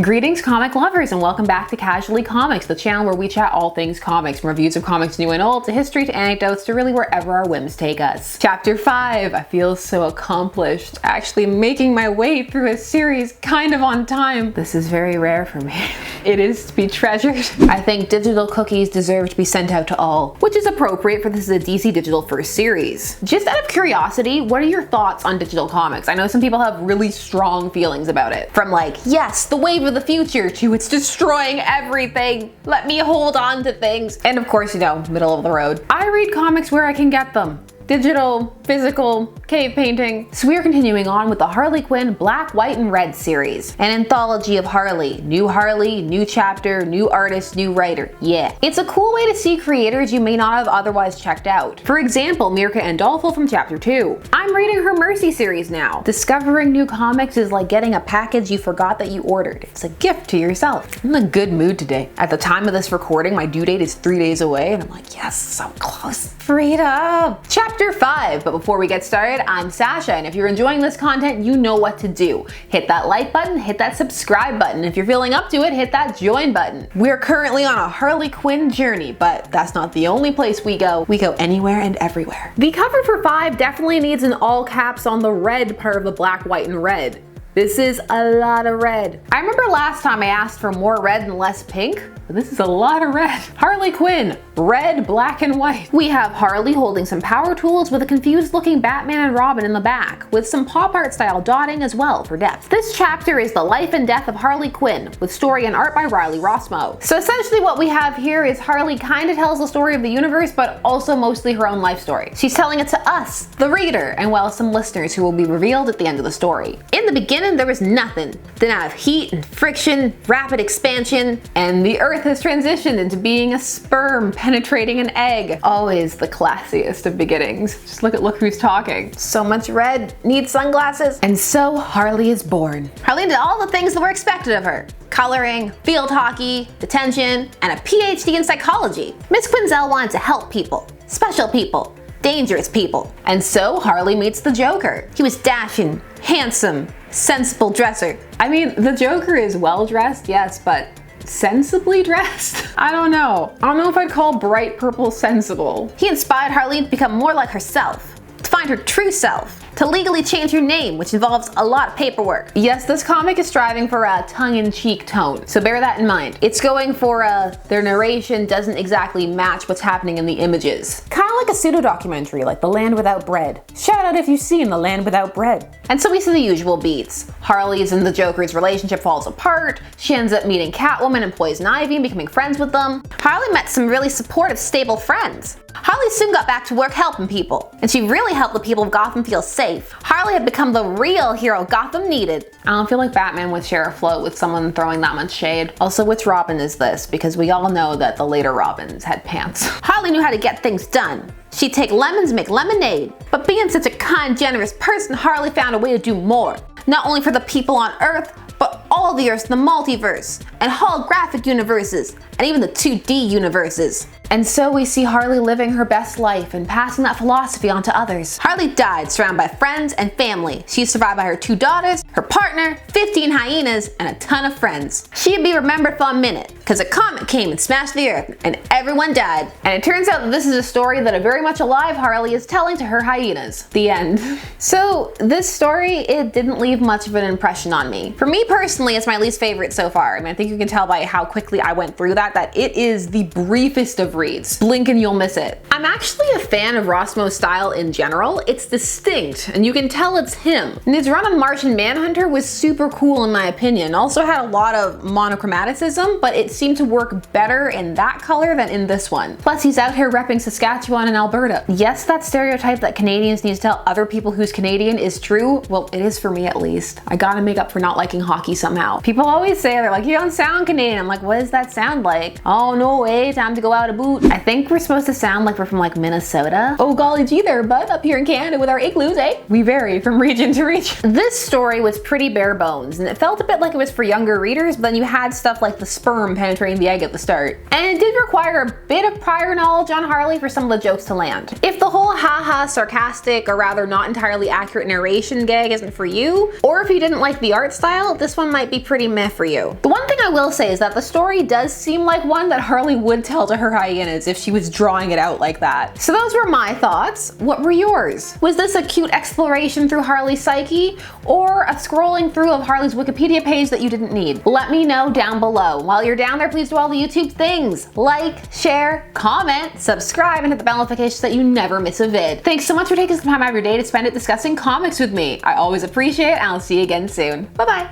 Greetings comic lovers and welcome back to Casually Comics, the channel where we chat all things comics, from reviews of comics new and old, to history, to anecdotes, to really wherever our whims take us. Chapter 5, I feel so accomplished, actually making my way through a series kind of on time. This is very rare for me. It is to be treasured. I think digital cookies deserve to be sent out to all, which is appropriate for this is a DC Digital first series. Just out of curiosity, what are your thoughts on digital comics? I know some people have really strong feelings about it. From like, yes, the wave of the future, to it's destroying everything, let me hold on to things, and of course, you know, middle of the road. I read comics where I can get them. Digital, physical, cave painting. So we are continuing on with the Harley Quinn Black, White, and Red series. An anthology of Harley, new chapter, new artist, new writer. Yeah. It's a cool way to see creators you may not have otherwise checked out. For example, Mirka Andolfo from chapter 2. I'm reading her Mercy series now. Discovering new comics is like getting a package you forgot that you ordered. It's a gift to yourself. I'm in a good mood today. At the time of this recording, my due date is 3 days away, and I'm like, yes, so close. Freedom! Chapter 5, but before we get started, I'm Sasha, and if you're enjoying this content, you know what to do. Hit that like button, hit that subscribe button. If you're feeling up to it, hit that join button. We're currently on a Harley Quinn journey, but that's not the only place we go. We go anywhere and everywhere. The cover for 5 definitely needs an all caps on the red part of the Black, White, and Red. This is a lot of red. I remember last time I asked for more red and less pink, but this is a lot of red. Harley Quinn, red, black, and white. We have Harley holding some power tools with a confused looking Batman and Robin in the back, with some pop art style dotting as well for depth. This chapter is the life and death of Harley Quinn, with story and art by Riley Rossmo. So essentially what we have here is Harley kind of tells the story of the universe, but also mostly her own life story. She's telling it to us, the reader, and well, some listeners who will be revealed at the end of the story. In the beginning, there was nothing. Then out of heat and friction, rapid expansion, and the earth has transitioned into being a sperm penetrating an egg. Always the classiest of beginnings. Just look who's talking. So much red, needs sunglasses. And so Harley is born. Harley did all the things that were expected of her. Coloring, field hockey, detention, and a PhD in psychology. Miss Quinzel wanted to help people, special people, dangerous people. And so Harley meets the Joker. He was dashing, handsome, sensible dresser. I mean, the Joker is well dressed, yes, but sensibly dressed? I don't know. I don't know if I'd call bright purple sensible. He inspired Harley to become more like herself, to find her true self, to legally change her name, which involves a lot of paperwork. Yes, this comic is striving for a tongue-in-cheek tone, so bear that in mind. It's going for their narration doesn't exactly match what's happening in the images. Kind of like a pseudo-documentary, like The Land Without Bread. Shout out if you've seen The Land Without Bread. And so we see the usual beats. Harley's and the Joker's relationship falls apart. She ends up meeting Catwoman and Poison Ivy and becoming friends with them. Harley met some really supportive, stable friends. Harley soon got back to work helping people, and she really helped the people of Gotham feel safe. Harley had become the real hero Gotham needed. I don't feel like Batman would share a float with someone throwing that much shade. Also, which Robin is this? Because we all know that the later Robins had pants. Harley knew how to get things done. She'd take lemons, make lemonade. But being such a kind, generous person, Harley found a way to do more. Not only for the people on Earth, but all the Earths in the multiverse, and holographic universes, and even the 2D universes. And so we see Harley living her best life and passing that philosophy on to others. Harley died surrounded by friends and family. She's survived by her 2 daughters, her partner, 15 hyenas, and a ton of friends. She'd be remembered for a minute, because a comet came and smashed the earth, and everyone died. And it turns out that this is a story that a very much alive Harley is telling to her hyenas. The end. So this story, it didn't leave much of an impression on me. For me personally, it's my least favorite so far. I mean, I think you can tell by how quickly I went through that it is the briefest of reads. Blink and you'll miss it. I'm actually a fan of Rossmo's style in general. It's distinct, and you can tell it's him. And his run on Martian Manhunter was super cool in my opinion. Also had a lot of monochromaticism, but it seemed to work better in that color than in this one. Plus, he's out here repping Saskatchewan and Alberta. Yes, that stereotype that Canadians need to tell other people who's Canadian is true. Well, it is for me at least. I gotta make up for not liking hockey somehow. People always say, they're like, you don't sound Canadian. I'm like, what does that sound like? Oh no way, time to go out a boot. I think we're supposed to sound like we're from like Minnesota. Oh golly gee there, bud, up here in Canada with our igloos, eh? We vary from region to region. This story was pretty bare bones, and it felt a bit like it was for younger readers, but then you had stuff like the sperm penetrating the egg at the start. And it did require a bit of prior knowledge on Harley for some of the jokes to land. If the whole haha sarcastic, or rather not entirely accurate narration gag isn't for you, or if you didn't like the art style, this one might might be pretty meh for you. The one thing I will say is that the story does seem like one that Harley would tell to her hyenas if she was drawing it out like that. So those were my thoughts. What were yours? Was this a cute exploration through Harley's psyche, or a scrolling through of Harley's Wikipedia page that you didn't need? Let me know down below. While you're down there, please do all the YouTube things. Like, share, comment, subscribe, and hit the bell notification so that you never miss a vid. Thanks so much for taking some time out of your day to spend it discussing comics with me. I always appreciate it, and I'll see you again soon. Bye-bye.